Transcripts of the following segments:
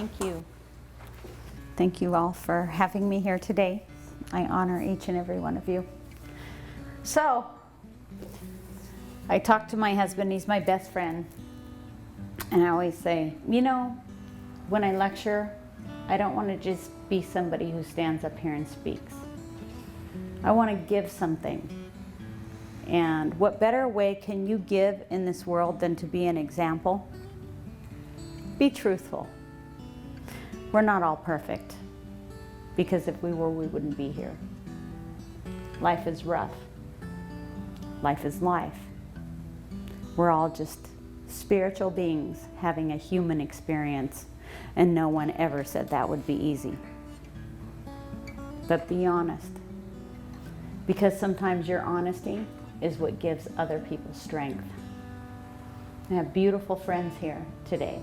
thank you. Thank you all for having me here today. I honor each and every one of you. So, I talk to my husband, he's my best friend. And I always say, you know, when I lecture, I don't want to just be somebody who stands up here and speaks. I want to give something. And what better way can you give in this world than to be an example? Be truthful. We're not all perfect, because if we were, we wouldn't be here. Life is rough. Life is life. We're all just spiritual beings having a human experience, and no one ever said that would be easy. But be honest, because sometimes your honesty is what gives other people strength. I have beautiful friends here today,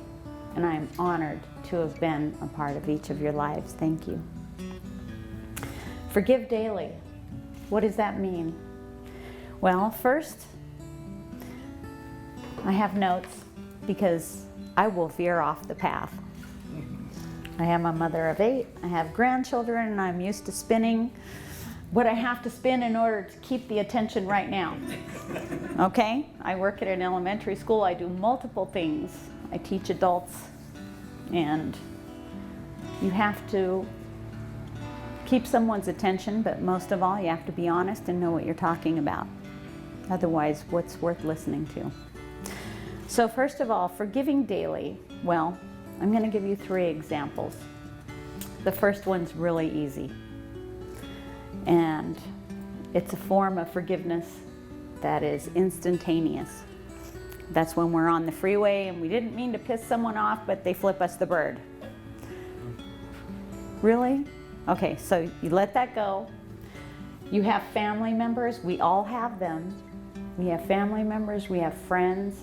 and I am honored to have been a part of each of your lives. Thank you. Forgive daily. What does that mean? Well, first, I have notes because I will veer off the path. I am a mother of 8. I have grandchildren, and I'm used to spinning what I have to spin in order to keep the attention right now. Okay? I work at an elementary school. I do multiple things. I teach adults, and you have to keep someone's attention, but most of all, you have to be honest and know what you're talking about. Otherwise, what's worth listening to? So first of all, forgiving daily. Well, I'm going to give you 3 examples. The first one's really easy. And it's a form of forgiveness that is instantaneous. That's when we're on the freeway and we didn't mean to piss someone off, but they flip us the bird. Really? Okay, so you let that go. You have family members. We all have them. We have family members. We have friends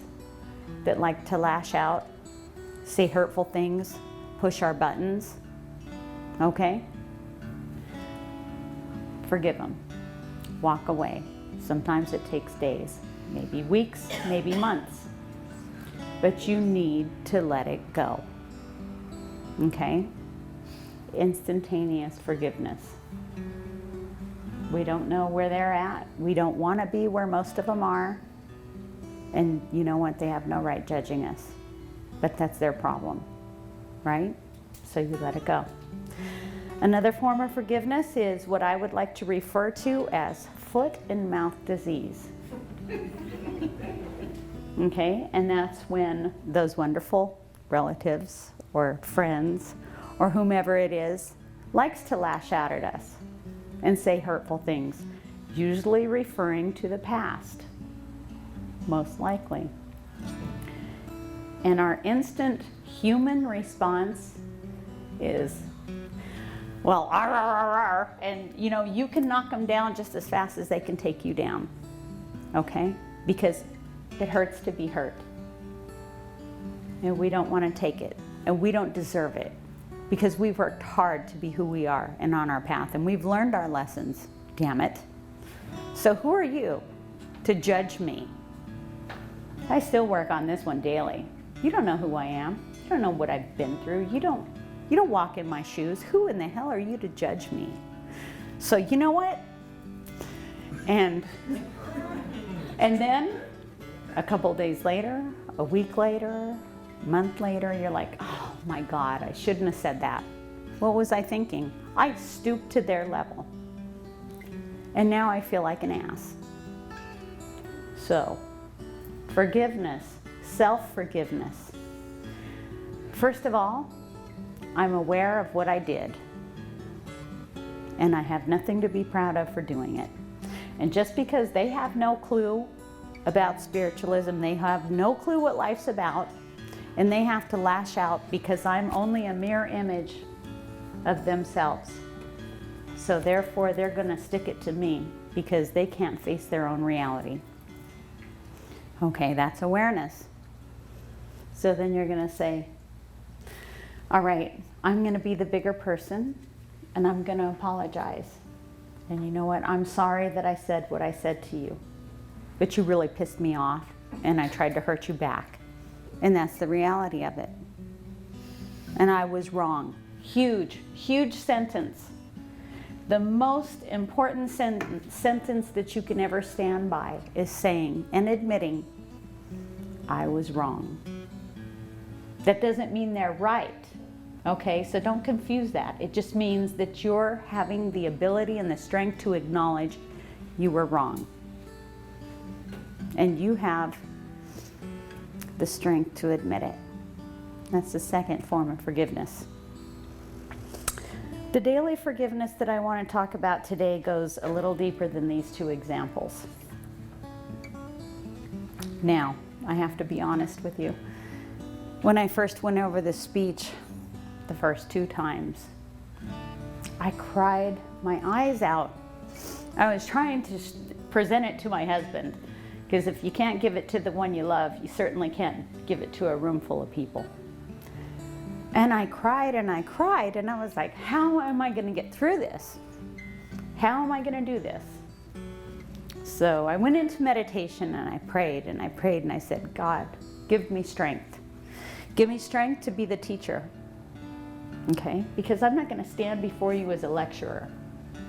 that like to lash out, say hurtful things, push our buttons. Okay? Forgive them. Walk away. Sometimes it takes days, maybe weeks, maybe months. But you need to let it go. Okay? Instantaneous forgiveness. We don't know where they're at. We don't want to be where most of them are. And you know what? They have no right judging us. But that's their problem, right? So you let it go. Another form of forgiveness is what I would like to refer to as foot and mouth disease. Okay, and that's when those wonderful relatives or friends or whomever it is likes to lash out at us and say hurtful things, usually referring to the past, most likely. And our instant human response is, well, arr, arr, arr, arr. And you know, you can knock them down just as fast as they can take you down, okay? Because it hurts to be hurt. And we don't want to take it, and we don't deserve it, because we've worked hard to be who we are and on our path, and we've learned our lessons, damn it. So who are you to judge me? I still work on this one daily. You don't know who I am. You don't know what I've been through. You don't walk in my shoes. Who in the hell are you to judge me? So you know what? And then a couple days later, a week later, a month later, you're like, oh my God, I shouldn't have said that. What was I thinking? I stooped to their level. And now I feel like an ass. So, forgiveness, self-forgiveness. First of all, I'm aware of what I did. And I have nothing to be proud of for doing it. And just because they have no clue about spiritualism, they have no clue what life's about, and they have to lash out because I'm only a mirror image of themselves. So therefore, they're going to stick it to me because they can't face their own reality. Okay, that's awareness. So then you're going to say, all right, I'm going to be the bigger person, and I'm going to apologize. And you know what? I'm sorry that I said what I said to you. But you really pissed me off, and I tried to hurt you back. And that's the reality of it. and I was wrong. Huge, huge sentence. The most important sentence that you can ever stand by is saying and admitting, I was wrong. That doesn't mean they're right, okay? So don't confuse that. It just means that you're having the ability and the strength to acknowledge you were wrong. And you have the strength to admit it. That's the second form of forgiveness. The daily forgiveness that I want to talk about today goes a little deeper than these two examples. Now, I have to be honest with you. When I first went over this speech, the first 2 times, I cried my eyes out. I was trying to present it to my husband, because if you can't give it to the one you love, you certainly can't give it to a room full of people. And I cried and I cried, and I was like, how am I going to get through this? How am I going to do this? So I went into meditation and I prayed and I prayed and I said, God, give me strength. Give me strength to be the teacher. Okay? Because I'm not going to stand before you as a lecturer.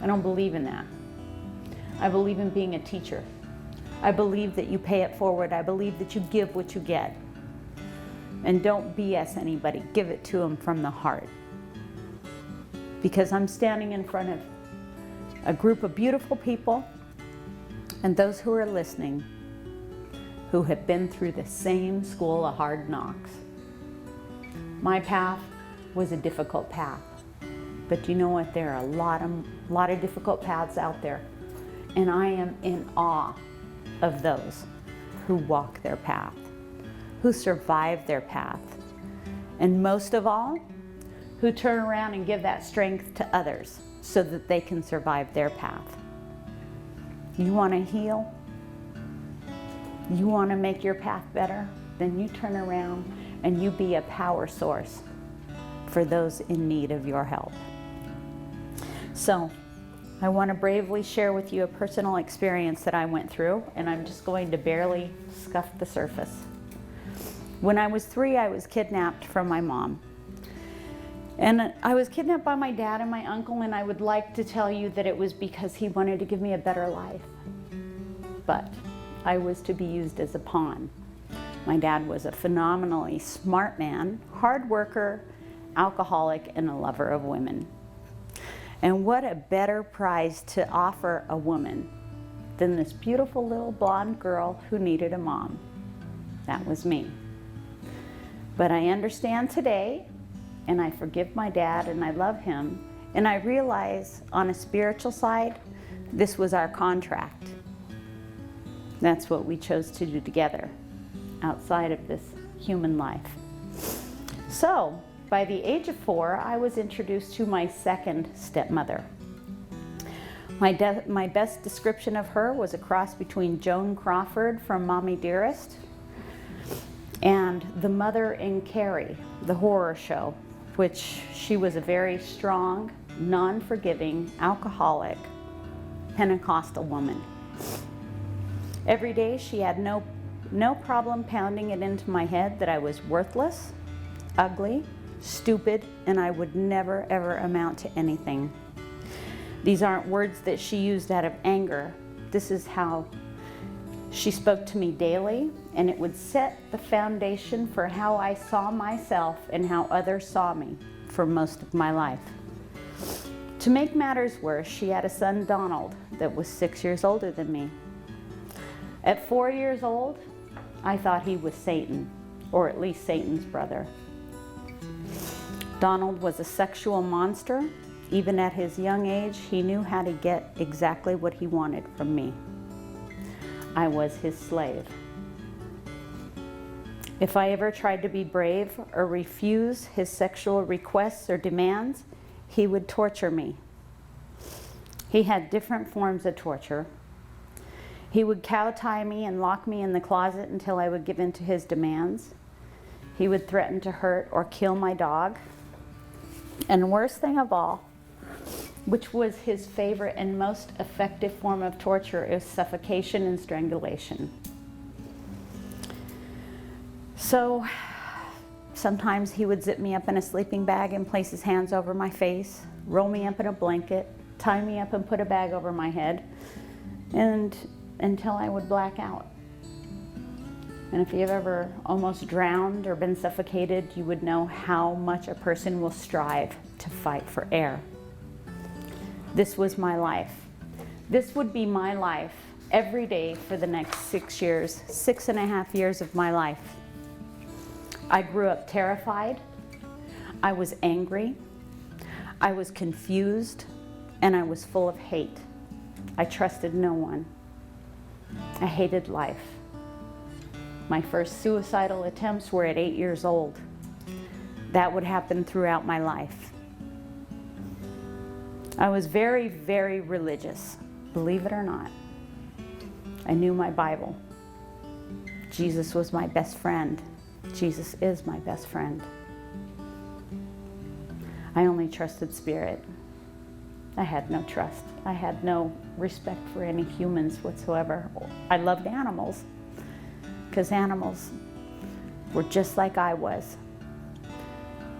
I don't believe in that. I believe in being a teacher. I believe that you pay it forward. I believe that you give what you get. And don't BS anybody. Give it to them from the heart. Because I'm standing in front of a group of beautiful people and those who are listening who have been through the same school of hard knocks. My path was a difficult path. But you know what? There are a lot of difficult paths out there. And I am in awe of those who walk their path, who survive their path, and most of all, who turn around and give that strength to others so that they can survive their path. You want to heal? You want to make your path better? Then you turn around and you be a power source for those in need of your help. So, I want to bravely share with you a personal experience that I went through, and I'm just going to barely scuff the surface. When I was 3, I was kidnapped from my mom. And I was kidnapped by my dad and my uncle, and I would like to tell you that it was because he wanted to give me a better life. But I was to be used as a pawn. My dad was a phenomenally smart man, hard worker, alcoholic, and a lover of women. And what a better prize to offer a woman than this beautiful little blonde girl who needed a mom. That was me. But I understand today, and I forgive my dad, and I love him, and I realize on a spiritual side, this was our contract. That's what we chose to do together outside of this human life. So, by the age of 4, I was introduced to my second stepmother. My best description of her was a cross between Joan Crawford from Mommy Dearest and the mother in Carrie, the horror show, which she was a very strong, non-forgiving, alcoholic, Pentecostal woman. Every day she had no problem pounding it into my head that I was worthless, ugly, stupid, and I would never ever amount to anything. These aren't words that she used out of anger. This is how she spoke to me daily, and it would set the foundation for how I saw myself and how others saw me for most of my life. To make matters worse, she had a son, Donald, that was 6 years older than me. At 4 years old, I thought he was Satan, or at least Satan's brother. Donald was a sexual monster. Even at his young age, he knew how to get exactly what he wanted from me. I was his slave. If I ever tried to be brave or refuse his sexual requests or demands, he would torture me. He had different forms of torture. He would cow-tie me and lock me in the closet until I would give in to his demands. He would threaten to hurt or kill my dog. And the worst thing of all, which was his favorite and most effective form of torture, is suffocation and strangulation. So, Sometimes he would zip me up in a sleeping bag and place his hands over my face, roll me up in a blanket, tie me up and put a bag over my head, and until I would black out. And if you've ever almost drowned or been suffocated, you would know how much a person will strive to fight for air. This was my life. This would be my life every day for the next 6 years, 6.5 years of my life. I grew up terrified. I was angry. I was confused, and I was full of hate. I trusted no one. I hated life. My first suicidal attempts were at 8 years old. That would happen throughout my life. I was very, very religious, believe it or not. I knew my Bible. Jesus was my best friend. Jesus is my best friend. I only trusted spirit. I had no trust. I had no respect for any humans whatsoever. I loved animals because animals were just like I was.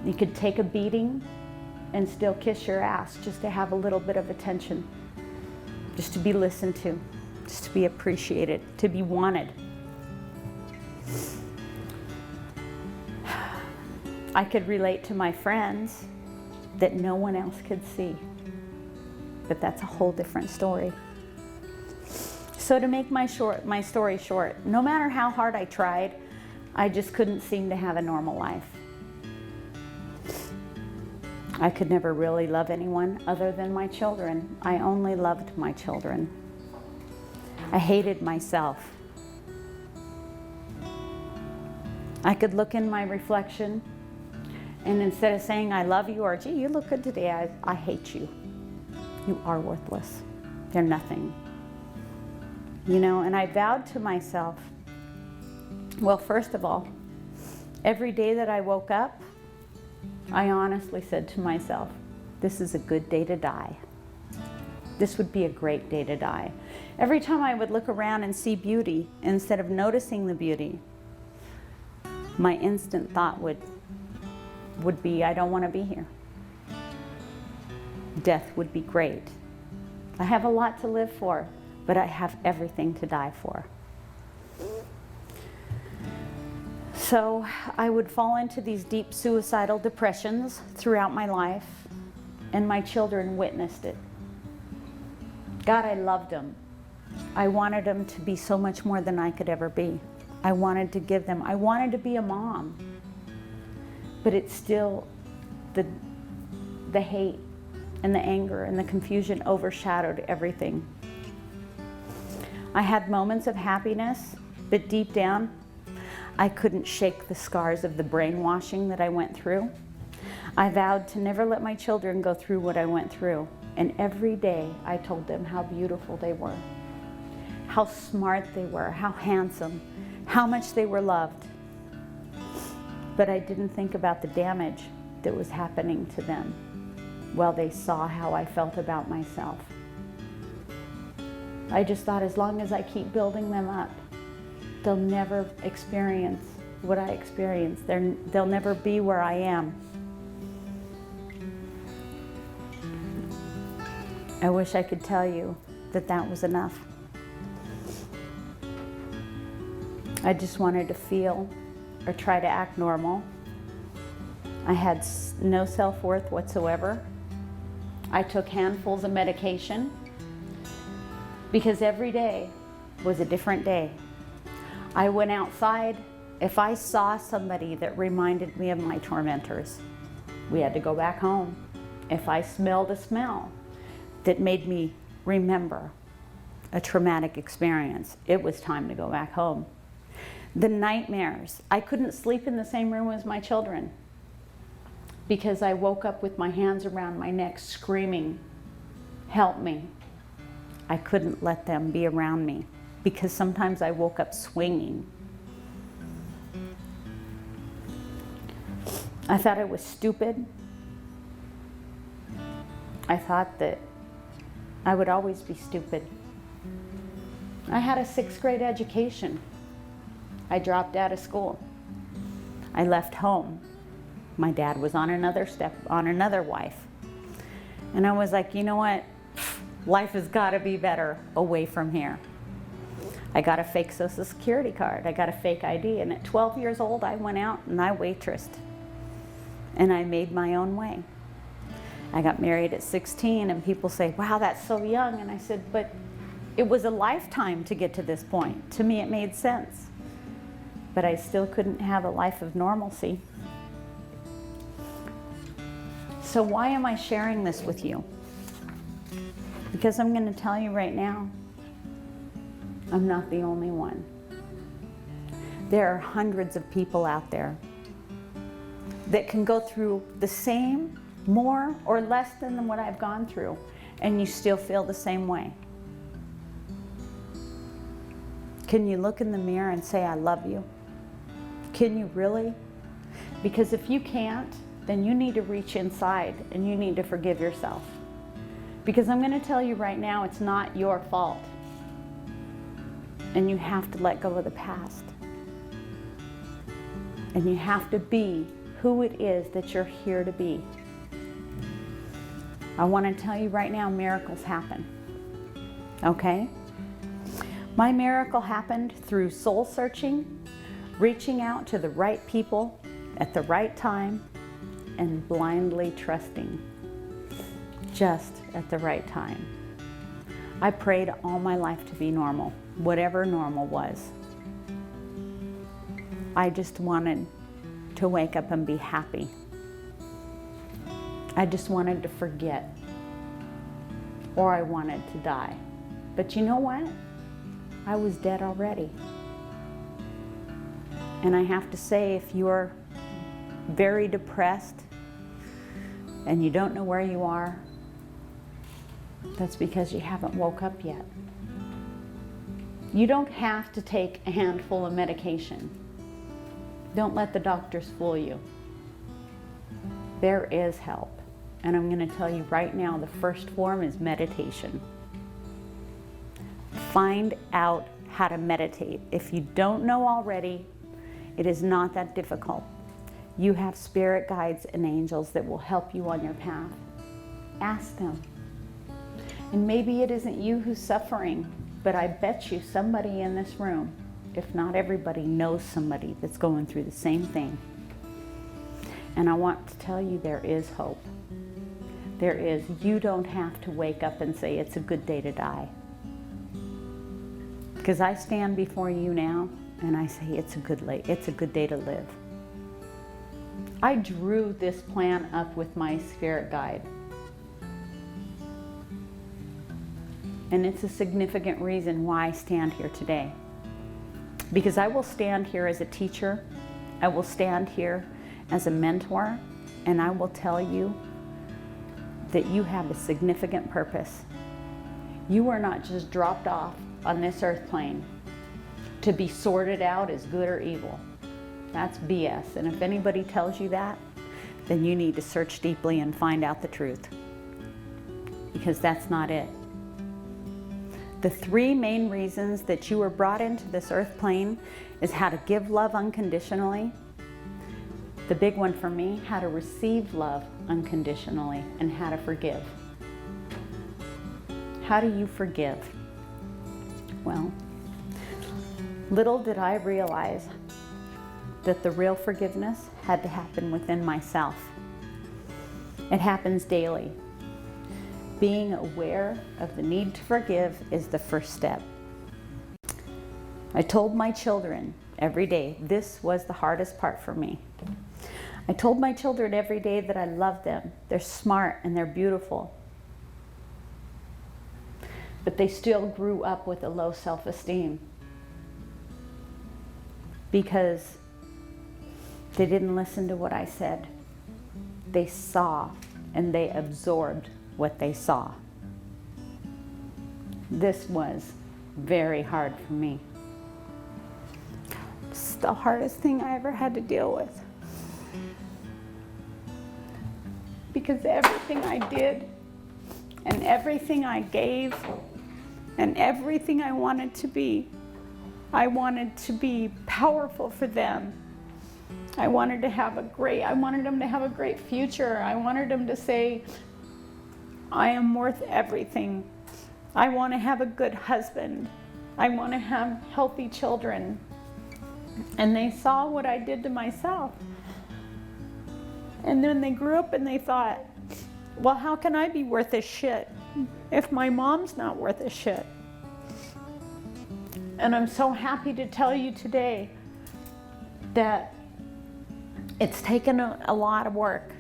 You could take a beating and still kiss your ass just to have a little bit of attention, just to be listened to, just to be appreciated, to be wanted. I could relate to my friends that no one else could see. But that's a whole different story. So to make my story short, no matter how hard I tried, I just couldn't seem to have a normal life. I could never really love anyone other than my children. I only loved my children. I hated myself. I could look in my reflection, and instead of saying, I love you, or gee, you look good today, I hate you. You are worthless. They're nothing. You know, and I vowed to myself, well, first of all, every day that I woke up, I honestly said to myself, this is a good day to die. This would be a great day to die. Every time I would look around and see beauty, instead of noticing the beauty, my instant thought would be, I don't want to be here. Death would be great. I have a lot to live for, but I have everything to die for. So I would fall into these deep suicidal depressions throughout my life, and my children witnessed it. God, I loved them. I wanted them to be so much more than I could ever be. I wanted to give them, I wanted to be a mom, but it's still the hate and the anger and the confusion overshadowed everything. I had moments of happiness, but deep down, I couldn't shake the scars of the brainwashing that I went through. I vowed to never let my children go through what I went through. And every day I told them how beautiful they were, how smart they were, how handsome, how much they were loved. But I didn't think about the damage that was happening to them while they saw how I felt about myself. I just thought, as long as I keep building them up, they'll never experience what I experienced. They'll never be where I am. I wish I could tell you that that was enough. I just wanted to feel or try to act normal. I had no self-worth whatsoever. I took handfuls of medication because every day was a different day. I went outside. If I saw somebody that reminded me of my tormentors, we had to go back home. If I smelled a smell that made me remember a traumatic experience, it was time to go back home. The nightmares. I couldn't sleep in the same room as my children because I woke up with my hands around my neck screaming, help me. I couldn't let them be around me because sometimes I woke up swinging. I thought I was stupid. I thought that I would always be stupid. I had a 6th grade education. I dropped out of school. I left home. My dad was on another wife. And I was like, you know what? Life has got to be better away from here. I got a fake Social Security card. I got a fake ID. And at 12 years old, I went out and I waitressed. And I made my own way. I got married at 16, and people say, wow, that's so young. And I said, but it was a lifetime to get to this point. To me, it made sense. But I still couldn't have a life of normalcy. So why am I sharing this with you? Because I'm going to tell you right now, I'm not the only one. There are hundreds of people out there that can go through the same, more or less than what I've gone through, and you still feel the same way. Can you look in the mirror and say, I love you? Can you really? Because if you can't, then you need to reach inside and you need to forgive yourself. Because I'm going to tell you right now, it's not your fault. And you have to let go of the past. And you have to be who it is that you're here to be. I want to tell you right now, miracles happen. Okay? My miracle happened through soul searching, reaching out to the right people at the right time, and blindly trusting just at the right time. I prayed all my life to be normal, whatever normal was. I just wanted to wake up and be happy. I just wanted to forget, or I wanted to die. But you know what? I was dead already. And I have to say, if you're very depressed and you don't know where you are, that's because you haven't woke up yet. You don't have to take a handful of medication. Don't let the doctors fool you. There is help. And I'm going to tell you right now, the first form is meditation. Find out how to meditate. If you don't know already, it is not that difficult. You have spirit guides and angels that will help you on your path. Ask them. And maybe it isn't you who's suffering, but I bet you somebody in this room, if not everybody, knows somebody that's going through the same thing. And I want to tell you, there is hope. There is. You don't have to wake up and say it's a good day to die. Because I stand before you now and I say it's a good day to live. I drew this plan up with my spirit guide. And it's a significant reason why I stand here today. Because I will stand here as a teacher, I will stand here as a mentor, and I will tell you that you have a significant purpose. You are not just dropped off on this earth plane to be sorted out as good or evil. That's BS. And if anybody tells you that, then you need to search deeply and find out the truth. Because that's not it. The three main reasons that you were brought into this earth plane is how to give love unconditionally. The big one for me, how to receive love unconditionally, and how to forgive. How do you forgive? Well, little did I realize that the real forgiveness had to happen within myself. It happens daily. Being aware of the need to forgive is the first step. I told my children every day, this was the hardest part for me. I told my children every day that I love them. They're smart and they're beautiful. But they still grew up with a low self-esteem because they didn't listen to what I said. They saw and they absorbed what they saw. This was very hard for me. It's the hardest thing I ever had to deal with. Because everything I did and everything I gave and everything I wanted to be powerful for them. I wanted them to have a great future. I wanted them to say, I am worth everything. I want to have a good husband. I want to have healthy children. And they saw what I did to myself. And then they grew up and they thought, well, how can I be worth a shit if my mom's not worth a shit? And I'm so happy to tell you today that it's taken a lot of work.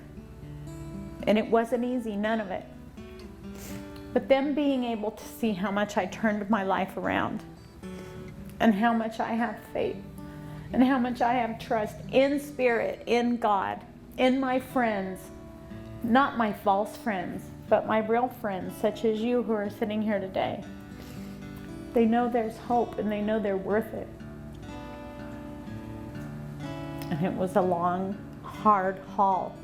And it wasn't easy, none of it. But them being able to see how much I turned my life around, and how much I have faith, and how much I have trust in spirit, in God, in my friends, not my false friends, but my real friends, such as you who are sitting here today. They know there's hope and they know they're worth it. And it was a long, hard haul,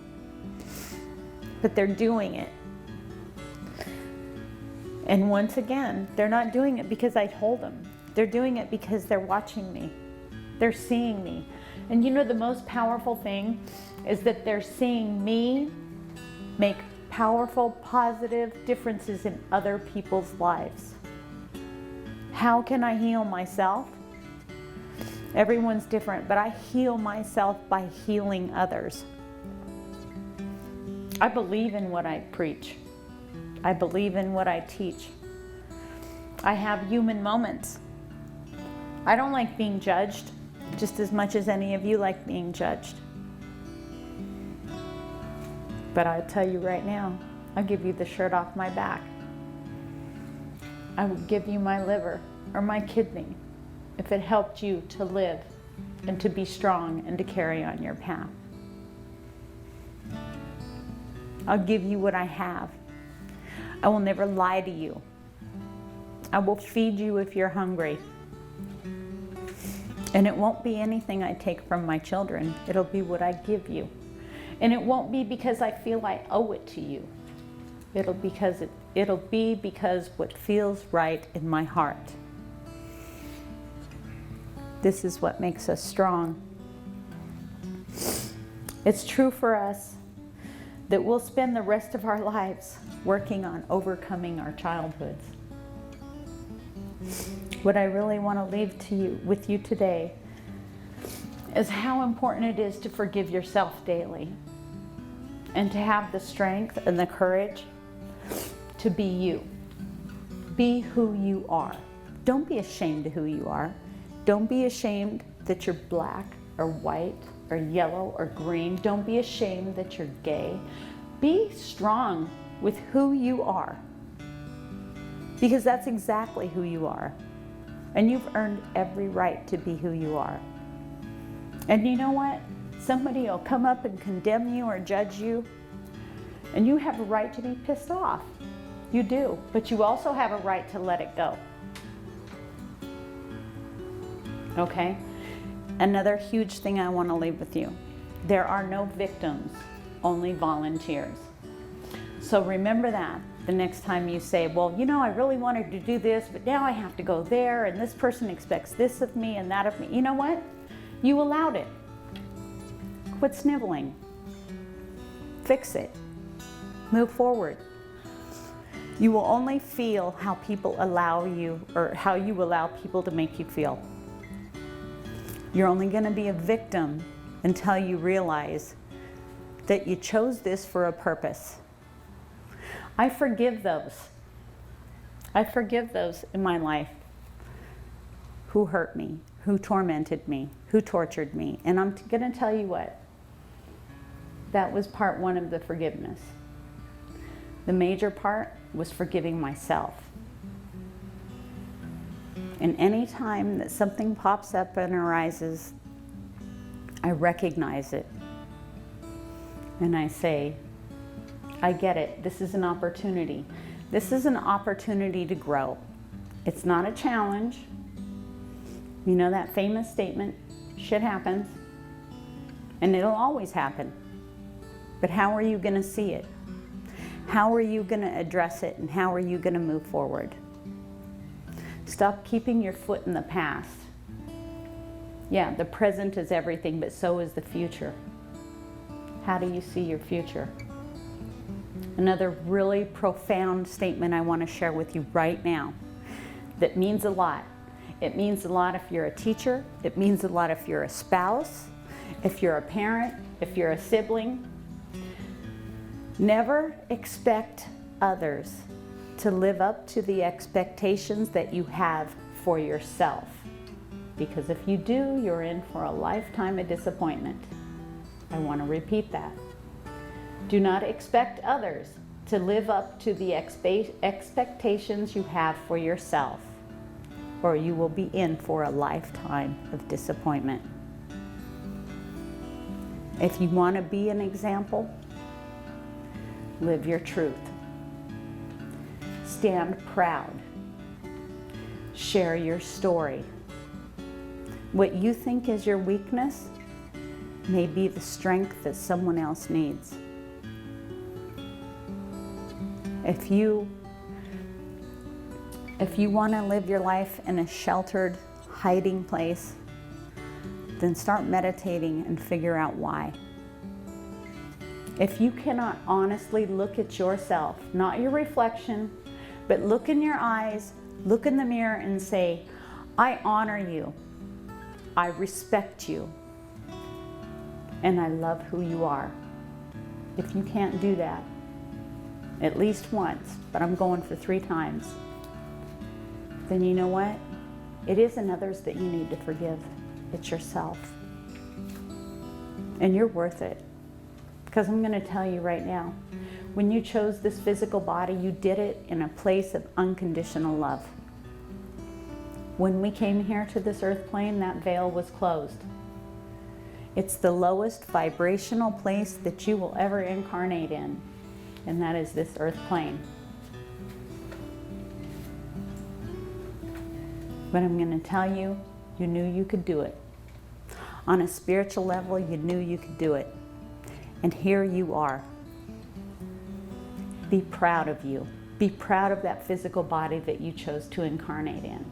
but they're doing it. And once again, they're not doing it because I told them. They're doing it because they're watching me. They're seeing me. And you know, the most powerful thing is that they're seeing me make powerful, positive differences in other people's lives. How can I heal myself? Everyone's different, but I heal myself by healing others. I believe in what I preach. I believe in what I teach. I have human moments. I don't like being judged just as much as any of you like being judged. But I'll tell you right now, I'll give you the shirt off my back. I would give you my liver or my kidney if it helped you to live and to be strong and to carry on your path. I'll give you what I have. I will never lie to you. I will feed you if you're hungry. And it won't be anything I take from my children. It'll be what I give you. And it won't be because I feel I owe it to you. It'll be because what feels right in my heart. This is what makes us strong. It's true for us that we'll spend the rest of our lives working on overcoming our childhoods. What I really want to leave with you today is how important it is to forgive yourself daily and to have the strength and the courage to be you. Be who you are. Don't be ashamed of who you are. Don't be ashamed that you're black or white or yellow or green. Don't be ashamed that you're gay. Be strong with who you are, because that's exactly who you are. And you've earned every right to be who you are. And you know what? Somebody will come up and condemn you or judge you, and you have a right to be pissed off. You do, but you also have a right to let it go. Okay? Another huge thing I want to leave with you. There are no victims, only volunteers. So remember that the next time you say, well, you know, I really wanted to do this, but now I have to go there, and this person expects this of me and that of me. You know what? You allowed it. Quit sniveling. Fix it. Move forward. You will only feel how people allow you, or how you allow people to make you feel. You're only going to be a victim until you realize that you chose this for a purpose. I forgive those. I forgive those in my life who hurt me, who tormented me, who tortured me. And I'm going to tell you what, that was part one of the forgiveness. The major part was forgiving myself. And any time that something pops up and arises, I recognize it. And I say, I get it. This is an opportunity. This is an opportunity to grow. It's not a challenge. You know that famous statement, shit happens, and it'll always happen. But how are you going to see it? How are you going to address it, and how are you going to move forward? Stop keeping your foot in the past. Yeah, the present is everything, but so is the future. How do you see your future? Another really profound statement I want to share with you right now that means a lot. It means a lot if you're a teacher. It means a lot if you're a spouse, if you're a parent, if you're a sibling. Never expect others to live up to the expectations that you have for yourself. Because if you do, you're in for a lifetime of disappointment. I want to repeat that. Do not expect others to live up to the expectations you have for yourself, or you will be in for a lifetime of disappointment. If you want to be an example, live your truth. Stand proud. Share your story. What you think is your weakness may be the strength that someone else needs. If you want to live your life in a sheltered, hiding place, then start meditating and figure out why. If you cannot honestly look at yourself, not your reflection, but look in your eyes, look in the mirror and say, I honor you, I respect you, and I love who you are. If you can't do that, at least once, but I'm going for 3 times, then you know what? It isn't others that you need to forgive. It's yourself. And you're worth it. Because I'm going to tell you right now, when you chose this physical body, you did it in a place of unconditional love. When we came here to this earth plane, that veil was closed. It's the lowest vibrational place that you will ever incarnate in, and that is this earth plane. But I'm going to tell you, you knew you could do it. On a spiritual level, you knew you could do it. And here you are. Be proud of you. Be proud of that physical body that you chose to incarnate in.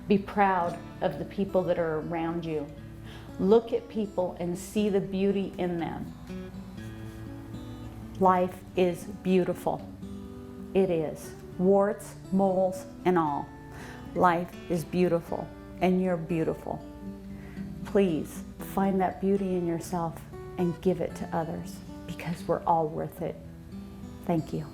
Be proud of the people that are around you. Look at people and see the beauty in them. Life is beautiful. It is. Warts, moles, and all. Life is beautiful, and you're beautiful. Please find that beauty in yourself and give it to others, because we're all worth it. Thank you.